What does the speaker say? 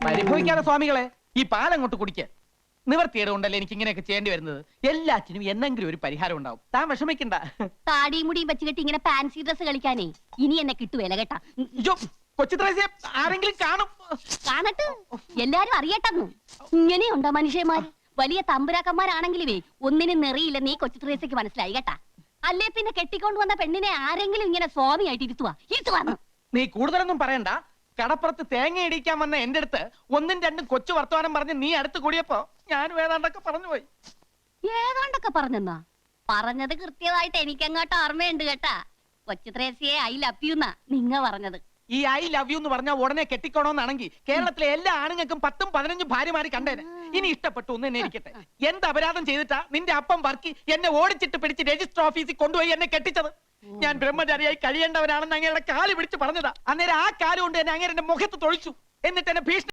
പരിഭവിക്കാതെ സ്വാമികളെ, ഈ പാലങ്ങോട്ട് കുടിക്ക. നിവർത്തിയുടെ കൊണ്ടല്ലേ എനിക്ക് ഇങ്ങനെയൊക്കെ ചെയ്യേണ്ടി വരുന്നത്. എല്ലാറ്റിനും എന്നെങ്കിലും ഒരു പരിഹാരം ഉണ്ടാവും. താൻ വിഷമിക്കണ്ട. താടിയും മുടിയും വെച്ച് കെട്ടി ഇങ്ങനെ ഫാൻസി ഡ്രസ് കളിക്കാനേ ഇനി എന്നെ കിട്ടുവേല കേട്ടാ. കൊച്ചു ത്രേസ്യ ആരെങ്കിലും കാണും. കാണട്ടെ, എല്ലാരും അറിയട്ടെന്നു. ഇങ്ങനെയുണ്ടോ മനുഷ്യന്മാര്? വലിയ തമ്പുരാക്കന്മാരാണെങ്കിലുവേ ഒന്നിനും നെറിയില്ല. നീ കൊച്ചു ത്രേസ്യക്ക് മനസ്സിലായി കേട്ടാ. അല്ലേ പിന്നെ കെട്ടിക്കൊണ്ട് വന്ന പെണ്ണിനെ ആരെങ്കിലും ഇങ്ങനെ സ്വാമിയായിട്ട് ഇരുത്തുവാന്ന്. നീ കൂടുതലൊന്നും പറയണ്ട. കടപ്പുറത്ത് തേങ്ങ ഇടിക്കാൻ വന്ന എന്റെ അടുത്ത് ഒന്നും രണ്ടും കൊച്ചു വർത്തമാനം പറഞ്ഞ് നീ അടുത്ത് കൂടിയപ്പോ ഞാനും ഏതാണ്ടൊക്കെ പറഞ്ഞു പോയി. ഏതാണ്ടൊക്കെ പറഞ്ഞെന്നാ? പറഞ്ഞത് കൃത്യമായിട്ട് എനിക്കങ്ങോട്ട് ഓർമ്മയുണ്ട് കേട്ടാ. കൊച്ചു ത്രേസ്യയെ ഐ ലവ് യു എന്നാ നിങ്ങ പറഞ്ഞത്. ഈ ഐ ലവ് യു എന്ന് പറഞ്ഞാൽ ഉടനെ കെട്ടിക്കോണോന്നാണെങ്കിൽ കേരളത്തിലെ എല്ലാ ആണുങ്ങൾക്കും 10ഉം 15ഉം ഭാര്യമാര് കണ്ടേനെ. ഇനി ഇഷ്ടപ്പെട്ടു ഒന്ന് എന്നെ ഇരിക്കട്ടെ. എന്ത് അപരാധം ചെയ്തിട്ടാ നിന്റെ അപ്പം വർക്കി എന്നെ ഓടിച്ചിട്ട് പിടിച്ച് രജിസ്റ്റർ ഓഫീസിൽ കൊണ്ടുപോയി എന്നെ കെട്ടിച്ചത്? ഞാൻ ബ്രഹ്മചാരിയായി കഴിയേണ്ടവരാണെന്ന് അങ്ങയുടെ കാല് പിടിച്ച് പറഞ്ഞതാ. അന്നേരം ആ കാല് കൊണ്ട് തന്നെ അങ്ങേരെ മുഖത്ത് തൊഴിച്ചു. എന്നിട്ട് എന്നെ ഭീഷണി